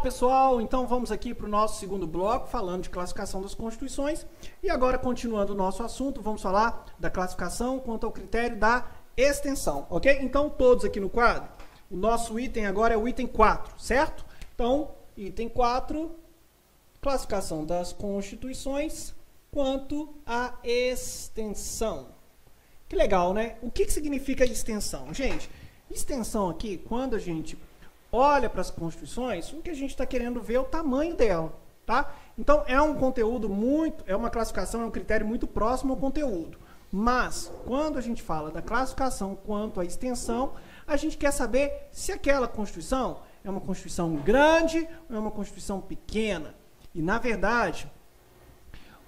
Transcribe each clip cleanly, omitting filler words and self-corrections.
pessoal, então vamos aqui para o nosso segundo bloco, falando de classificação das constituições. E agora, continuando o nosso assunto, vamos falar da classificação quanto ao critério da extensão, ok? Então, todos aqui no quadro, o nosso item agora é o item 4, certo? Então, item 4, classificação das constituições quanto à extensão. Que legal, né? O que significa extensão? Gente, extensão aqui, quando a gente olha para as constituições, o que a gente está querendo ver é o tamanho dela, tá? Então, é um conteúdo é uma classificação, é um critério muito próximo ao conteúdo. Mas, quando a gente fala da classificação quanto à extensão, a gente quer saber se aquela constituição é uma constituição grande ou é uma constituição pequena. E, na verdade,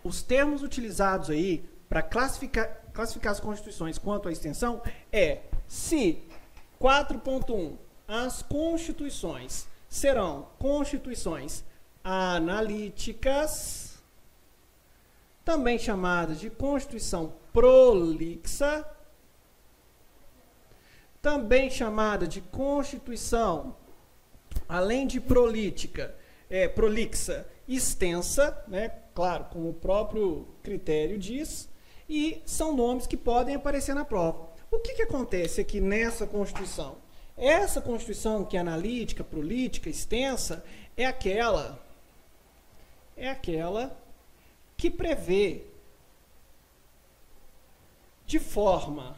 os termos utilizados aí para classificar as constituições quanto à extensão é se 4.1 as constituições serão constituições analíticas, também chamadas de constituição prolixa, também chamada de constituição, além de prolixa, extensa, né? Claro, como o próprio critério diz, e são nomes que podem aparecer na prova. O que acontece aqui nessa Constituição? Essa Constituição que é analítica, prolítica, extensa, é aquela que prevê de forma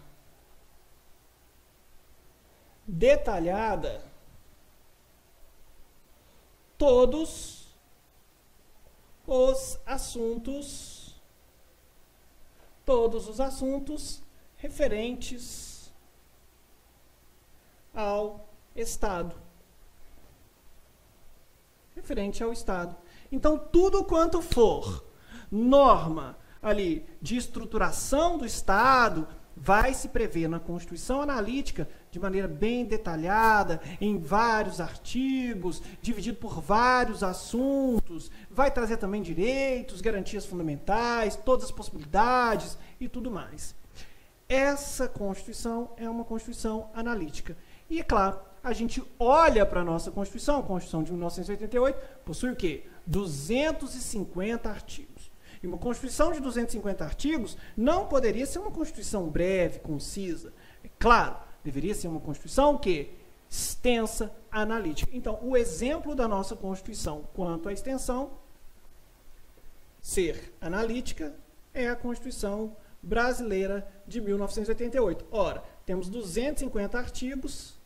detalhada todos os assuntos referentes ao Estado. Referente ao Estado. Então, tudo quanto for norma ali de estruturação do Estado vai se prever na Constituição Analítica de maneira bem detalhada, em vários artigos, dividido por vários assuntos, vai trazer também direitos, garantias fundamentais, todas as possibilidades e tudo mais. Essa Constituição é uma Constituição analítica. E, é claro, a gente olha para a nossa Constituição, a Constituição de 1988, possui o quê? 250 artigos. E uma Constituição de 250 artigos não poderia ser uma Constituição breve, concisa. É claro, deveria ser uma Constituição que extensa, analítica. Então, o exemplo da nossa Constituição quanto à extensão ser analítica é a Constituição brasileira de 1988. Ora, temos 250 artigos,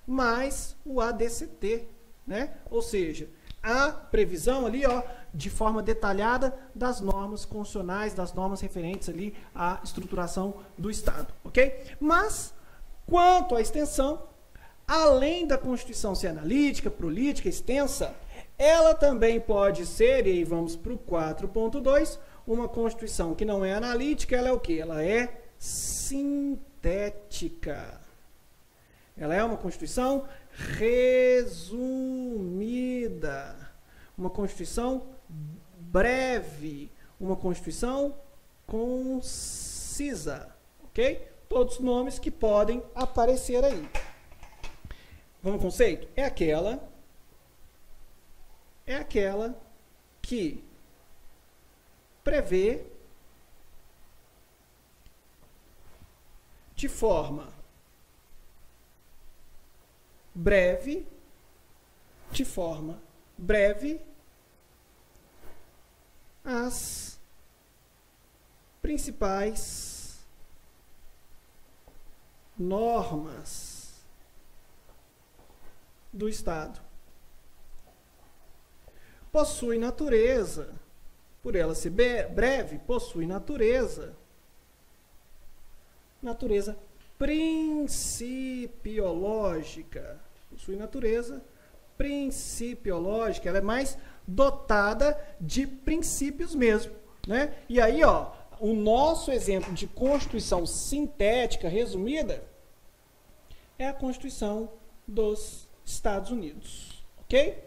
mais o ADCT, né? Ou seja, a previsão ali, ó, de forma detalhada das normas constitucionais, das normas referentes ali à estruturação do Estado, ok? Mas, quanto à extensão, além da Constituição ser analítica, prolítica, extensa, ela também pode ser, e aí vamos para o 4.2, uma Constituição que não é analítica, ela é o quê? Ela é sintética. Ela é uma Constituição resumida, uma Constituição breve, uma Constituição concisa, ok? Todos os nomes que podem aparecer aí. Vamos ao conceito? É aquela que prevê de forma breve, as principais normas do Estado. Possui natureza, por ela ser breve, possui natureza principiológica. Possui natureza principiológica, ela é mais dotada de princípios mesmo, né? E aí, ó, o nosso exemplo de Constituição sintética, resumida, é a Constituição dos Estados Unidos, ok?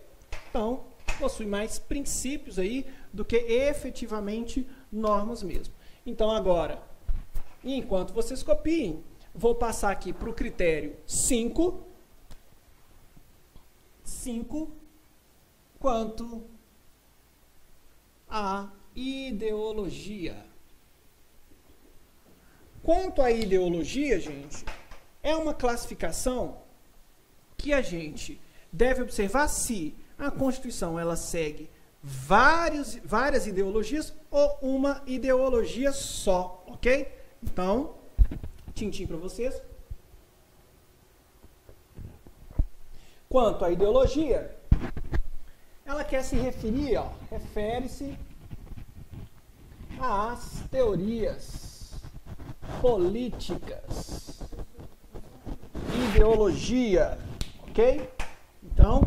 Então, possui mais princípios aí do que efetivamente normas mesmo. Então, agora, enquanto vocês copiem, vou passar aqui para o critério 5, quanto à ideologia. Quanto à ideologia, gente, é uma classificação que a gente deve observar se a Constituição ela segue várias ideologias ou uma ideologia só, ok? Então, tintim para vocês. Quanto à ideologia, ela quer se referir, ó, refere-se às teorias políticas, ideologia, ok? Então,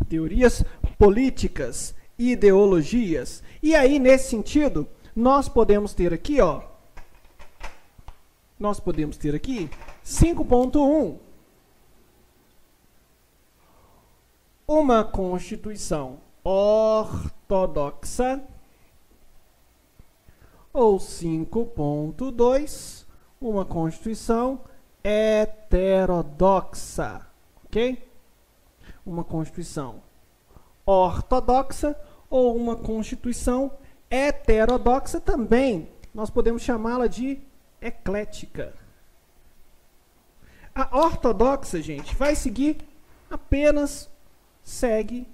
teorias políticas, ideologias. E aí, nesse sentido, nós podemos ter aqui, ó, 5.1, uma Constituição ortodoxa, ou 5.2, uma Constituição heterodoxa, ok? Uma Constituição ortodoxa ou uma Constituição heterodoxa também, nós podemos chamá-la de eclética. A ortodoxa, gente, vai seguir apenas segue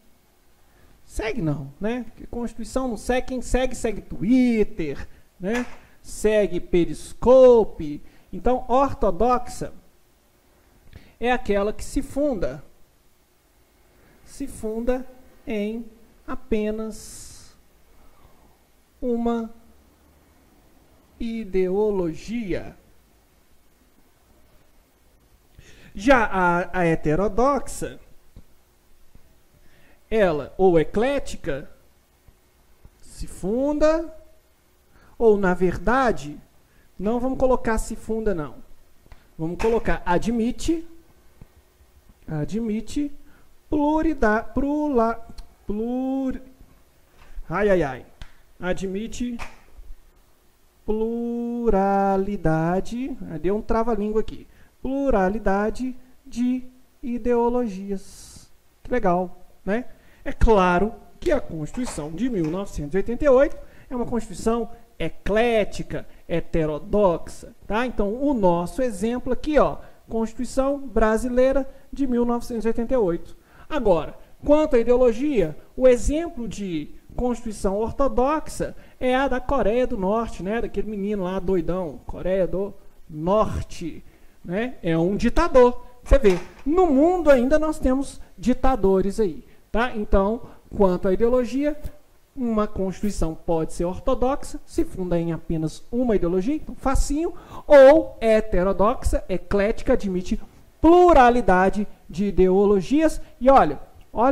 não, né? Porque Constituição não segue, quem segue Twitter, né? Segue Periscope. Então, ortodoxa é aquela que se funda em apenas uma ideologia. Já a heterodoxa, ela, ou eclética, se funda, ou na verdade, não vamos colocar se funda não. Vamos colocar admite admite pluralidade, deu um trava-língua aqui, pluralidade de ideologias. Que legal, né? É claro que a Constituição de 1988 é uma Constituição eclética, heterodoxa, tá? Então, o nosso exemplo aqui, ó, Constituição Brasileira de 1988. Agora, quanto à ideologia, o exemplo de Constituição ortodoxa é a da Coreia do Norte, né? Daquele menino lá doidão, Coreia do Norte, né? É um ditador. Você vê, no mundo ainda nós temos ditadores aí, tá? Então, quanto à ideologia, uma Constituição pode ser ortodoxa, se funda em apenas uma ideologia, então facinho, ou heterodoxa, eclética, admite pluralidade de ideologias. E olha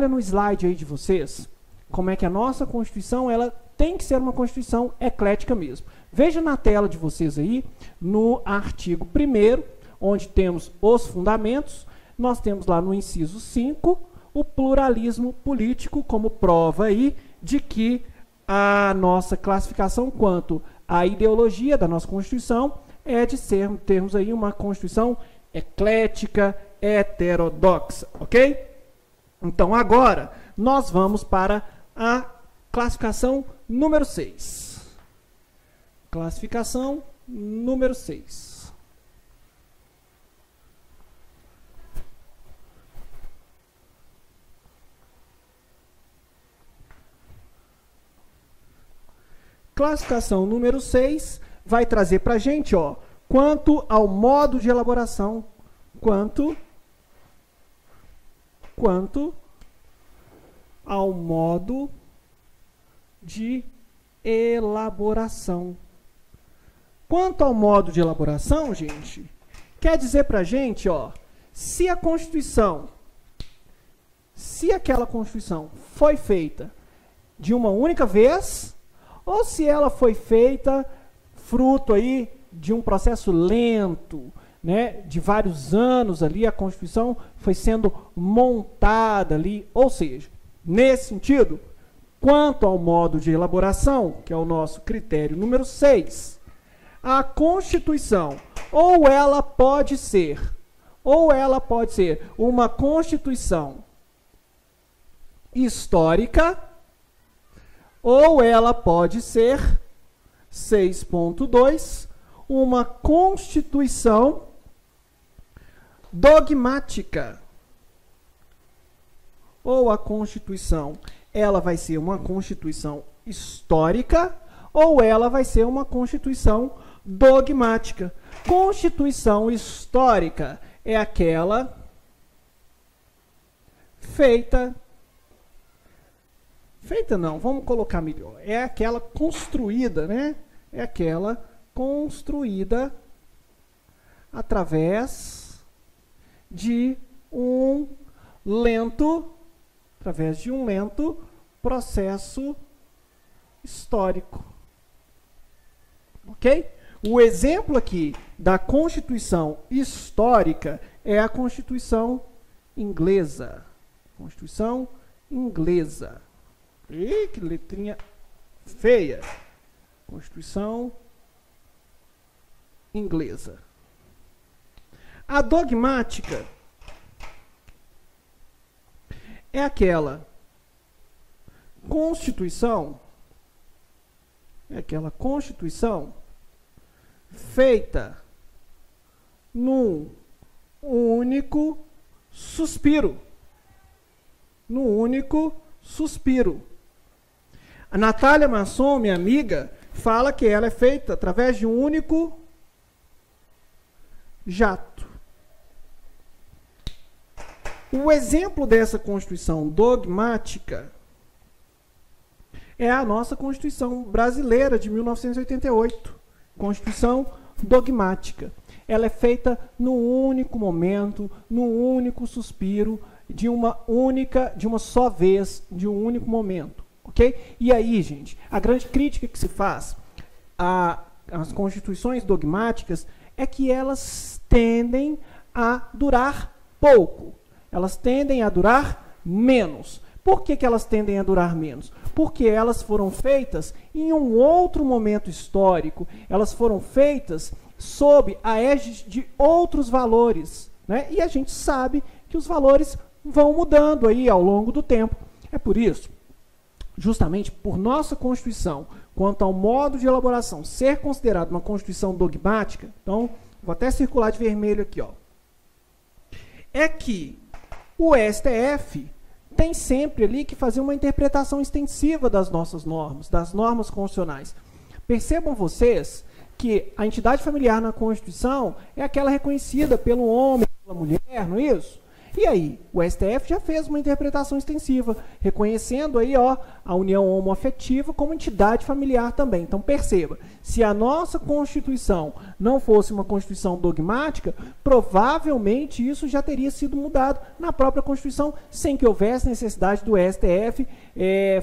no slide aí de vocês, como é que a nossa Constituição, ela tem que ser uma Constituição eclética mesmo. Veja na tela de vocês aí, no artigo 1º, onde temos os fundamentos, nós temos lá no inciso 5, o pluralismo político como prova aí de que a nossa classificação quanto à ideologia da nossa Constituição é de termos aí uma Constituição eclética, heterodoxa, ok? Então, agora, nós vamos para a classificação número 6. Classificação número 6. Classificação número 6 vai trazer para a gente, ó, quanto ao modo de elaboração, quanto ao modo de elaboração. Quanto ao modo de elaboração, gente, quer dizer para a gente, ó, se aquela Constituição foi feita de uma única vez, ou se ela foi feita fruto aí de um processo lento, né, de vários anos ali, a Constituição foi sendo montada ali, ou seja, nesse sentido, quanto ao modo de elaboração, que é o nosso critério número 6, a Constituição, ou ela pode ser uma Constituição histórica, ou ela pode ser 6.2, uma constituição dogmática. Ou a Constituição, ela vai ser uma Constituição histórica, ou ela vai ser uma Constituição dogmática. Constituição histórica é aquela feita não, vamos colocar melhor. É aquela construída, né? É aquela construída através de um lento processo histórico. Ok? O exemplo aqui da Constituição histórica é a Constituição inglesa. Constituição inglesa. Ih, que letrinha feia. Constituição inglesa. A dogmática é aquela Constituição feita num único suspiro. A Natália Masson, minha amiga, fala que ela é feita através de um único jato. O exemplo dessa Constituição dogmática é a nossa Constituição brasileira de 1988. Constituição dogmática. Ela é feita num único momento, num único suspiro, de uma só vez, de um único momento. Ok? E aí, gente, a grande crítica que se faz às constituições dogmáticas é que elas tendem a durar pouco. Elas tendem a durar menos. Por que elas tendem a durar menos? Porque elas foram feitas em um outro momento histórico. Elas foram feitas sob a égide de outros valores, né? E a gente sabe que os valores vão mudando aí ao longo do tempo. É por isso, justamente por nossa Constituição, quanto ao modo de elaboração ser considerado uma Constituição dogmática, então, vou até circular de vermelho aqui, ó, é que o STF tem sempre ali que fazer uma interpretação extensiva das nossas normas, das normas constitucionais. Percebam vocês que a entidade familiar na Constituição é aquela reconhecida pelo homem, pela mulher, não é isso? E aí, o STF já fez uma interpretação extensiva, reconhecendo aí, ó, a união homoafetiva como entidade familiar também. Então, perceba, se a nossa Constituição não fosse uma Constituição dogmática, provavelmente isso já teria sido mudado na própria Constituição, sem que houvesse necessidade do STF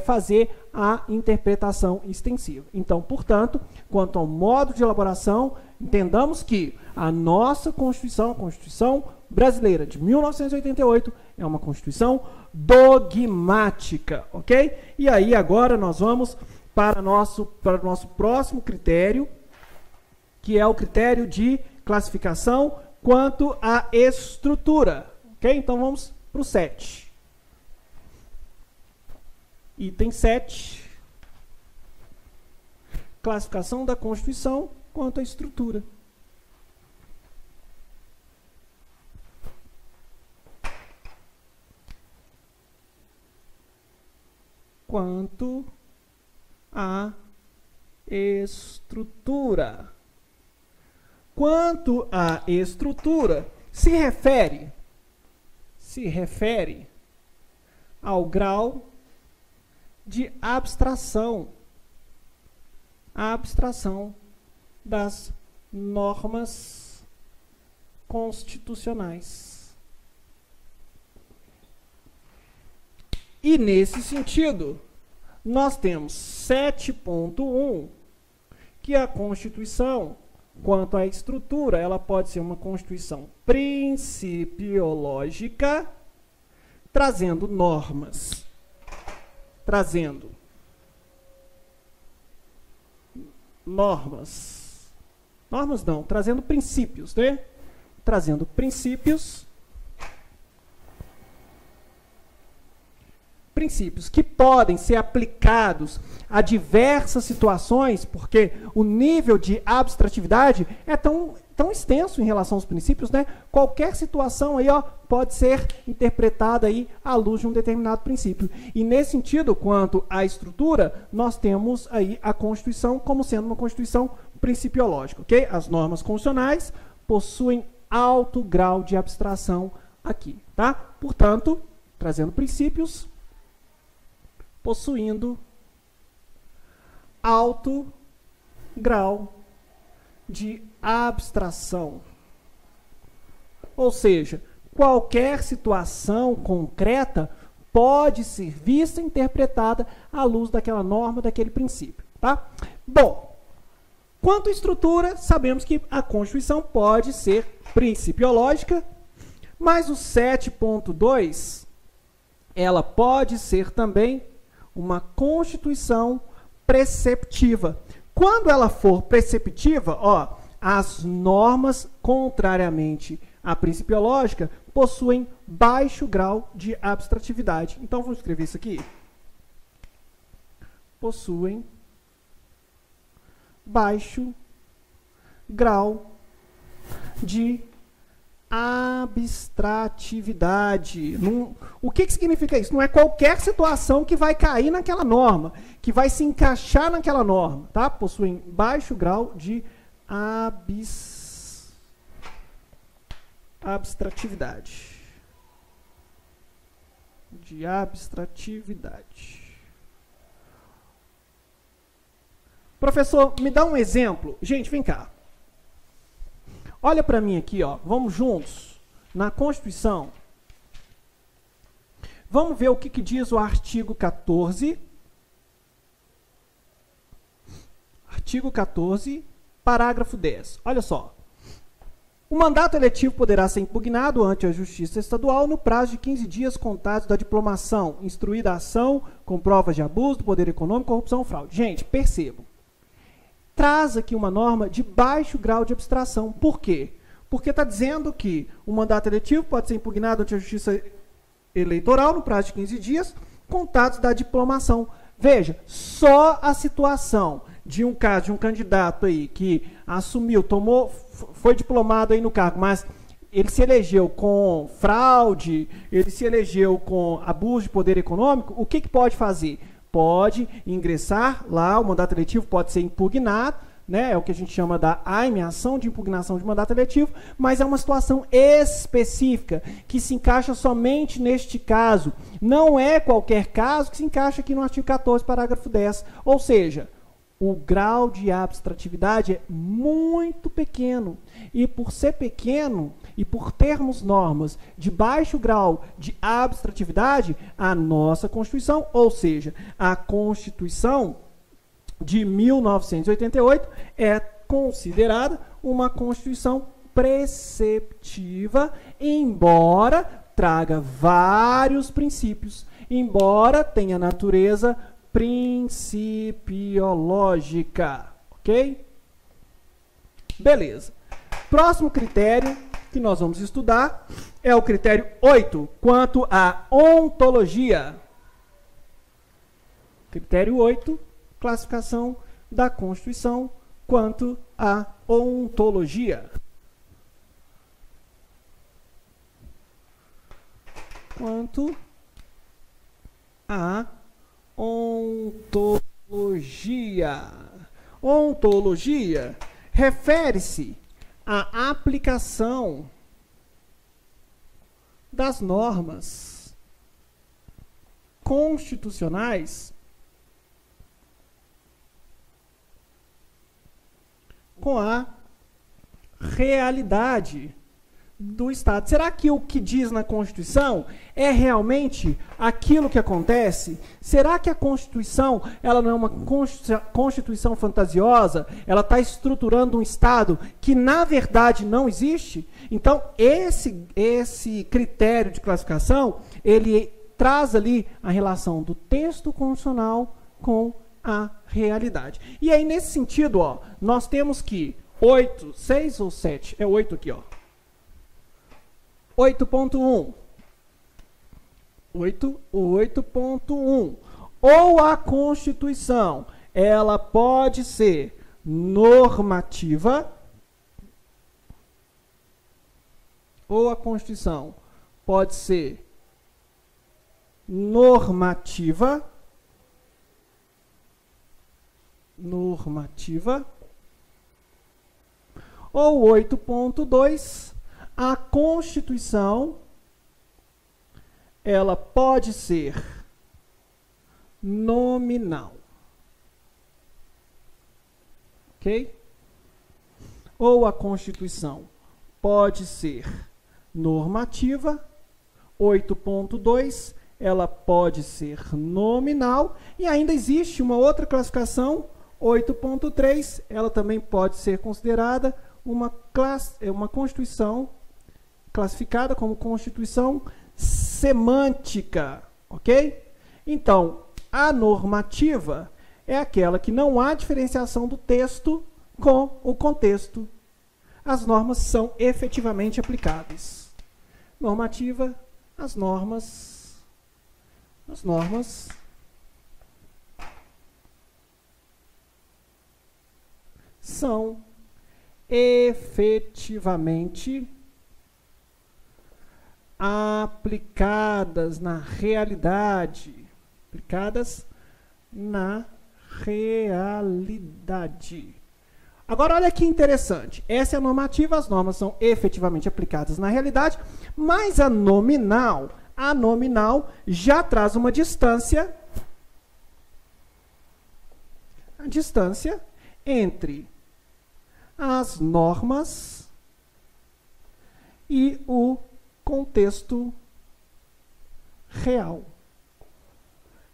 fazer a interpretação extensiva. Então, portanto, quanto ao modo de elaboração, entendamos que a nossa Constituição, a Constituição brasileira de 1988, é uma Constituição dogmática, ok? E aí agora nós vamos para o nosso próximo critério, que é o critério de classificação quanto à estrutura, ok? Então vamos para o 7. Item 7. Classificação da Constituição quanto à estrutura. Quanto à estrutura. Quanto à estrutura, se refere ao grau de abstração das normas constitucionais. E, nesse sentido, nós temos 7.1, que a Constituição, quanto à estrutura, ela pode ser uma Constituição principiológica, trazendo normas, trazendo princípios, né? princípios que podem ser aplicados a diversas situações, porque o nível de abstratividade é tão extenso em relação aos princípios, né? Qualquer situação aí, ó, pode ser interpretada aí à luz de um determinado princípio. E nesse sentido, quanto à estrutura, nós temos aí a Constituição como sendo uma Constituição principiológica, ok? As normas constitucionais possuem alto grau de abstração aqui, tá? Portanto, trazendo princípios, possuindo alto grau de abstração. Ou seja, qualquer situação concreta pode ser vista e interpretada à luz daquela norma, daquele princípio, tá? Bom, quanto à estrutura, sabemos que a Constituição pode ser principiológica, mas o 7.2, ela pode ser também uma Constituição preceptiva. Quando ela for preceptiva, ó, as normas, contrariamente à principiológica, possuem baixo grau de abstratividade. Então, vou escrever isso aqui. Possuem baixo grau de abstratividade. O que significa isso? Não é qualquer situação que vai cair naquela norma, que vai se encaixar naquela norma, tá? Possuem baixo grau de abstratividade. De abstratividade. Professor, me dá um exemplo. Gente, vem cá. Olha para mim aqui, ó. Vamos juntos na Constituição. Vamos ver o que diz o artigo 14. Artigo 14, parágrafo 10. Olha só. O mandato eletivo poderá ser impugnado ante a Justiça Estadual no prazo de 15 dias contados da diplomação, instruída a ação com provas de abuso do poder econômico, corrupção ou fraude. Gente, percebam. Traz aqui uma norma de baixo grau de abstração. Por quê? Porque está dizendo que o mandato eletivo pode ser impugnado ante a Justiça Eleitoral no prazo de 15 dias, contados da diplomação. Veja, só a situação de um caso de um candidato aí que assumiu, foi diplomado aí no cargo, mas ele se elegeu com fraude, ele se elegeu com abuso de poder econômico, o que pode fazer? Pode ingressar lá, o mandato eletivo pode ser impugnado, né? É o que a gente chama da AIME, ação de impugnação de mandato eletivo, mas é uma situação específica, que se encaixa somente neste caso. Não é qualquer caso que se encaixa aqui no artigo 14, parágrafo 10. Ou seja, o grau de abstratividade é muito pequeno. E por ser pequeno, e por termos normas de baixo grau de abstratividade, a nossa Constituição, ou seja, a Constituição de 1988, é considerada uma Constituição preceptiva, embora traga vários princípios, embora tenha natureza principiológica, ok? Beleza. Próximo critério que nós vamos estudar é o critério 8, quanto à ontologia. Critério 8, classificação da Constituição quanto à ontologia. Quanto à ontologia. Ontologia refere-se à aplicação das normas constitucionais com a realidade do Estado. Será que o que diz na Constituição é realmente aquilo que acontece? Será que a Constituição ela não é uma Constituição fantasiosa? Ela está estruturando um Estado que, na verdade, não existe? Então, esse critério de classificação, ele traz ali a relação do texto constitucional com a realidade. E aí, nesse sentido, ó, nós temos que 8, 6 ou 7, é 8 aqui, ó. 8.1. 8.1. Ou a Constituição, ela pode ser normativa, ou a Constituição pode ser normativa, ou 8.2, a Constituição, ela pode ser nominal. Ok? Ou a Constituição pode ser normativa, 8.2, ela pode ser nominal, e ainda existe uma outra classificação, 8.3, ela também pode ser considerada uma Constituição classificada como Constituição semântica, ok? Então, a normativa é aquela que não há diferenciação do texto com o contexto. As normas são efetivamente aplicáveis. Normativa, as normas são efetivamente aplicadas na realidade. Agora, olha que interessante. Essa é a normativa, as normas são efetivamente aplicadas na realidade, mas a nominal já traz uma distância, entre as normas e o contexto real.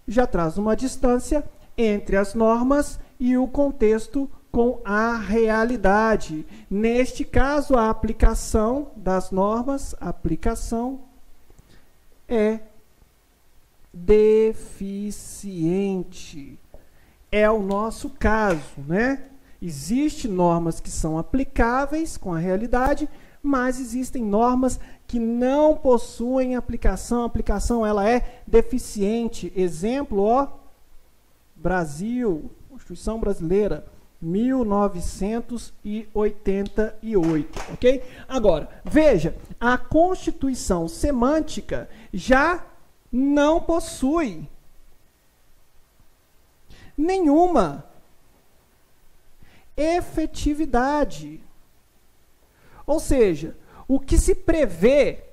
Já traz uma distância entre as normas e o contexto com a realidade. Neste caso, a aplicação das normas, é deficiente. É o nosso caso, né? Existem normas que são aplicáveis com a realidade, mas existem normas que não possuem aplicação. A aplicação ela é deficiente. Exemplo, ó, Brasil, Constituição Brasileira, 1988, ok? Agora, veja, a Constituição semântica já não possui nenhuma efetividade. Ou seja, o que se prevê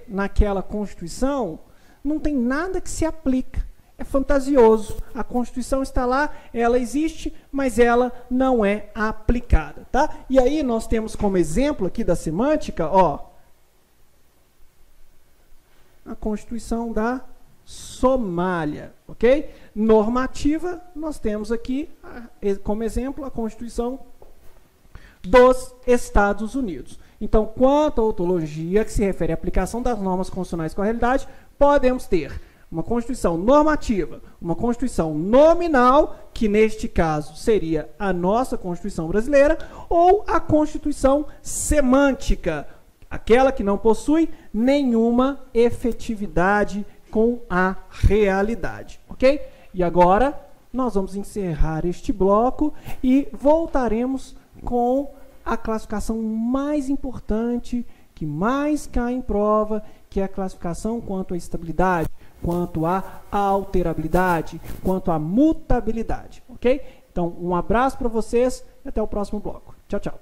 naquela Constituição não tem nada que se aplica. É fantasioso. A Constituição está lá, ela existe, mas ela não é aplicada, tá? E aí nós temos como exemplo aqui da semântica, ó, a Constituição da Somália, ok? Normativa, nós temos aqui como exemplo a Constituição dos Estados Unidos. Então, quanto à ontologia, que se refere à aplicação das normas constitucionais com a realidade, podemos ter uma Constituição normativa, uma Constituição nominal, que neste caso seria a nossa Constituição brasileira, ou a Constituição semântica, aquela que não possui nenhuma efetividade com a realidade, ok? E agora nós vamos encerrar este bloco e voltaremos com a classificação mais importante, que mais cai em prova, que é a classificação quanto à estabilidade, quanto à alterabilidade, quanto à mutabilidade, ok? Então, um abraço para vocês e até o próximo bloco. Tchau, tchau.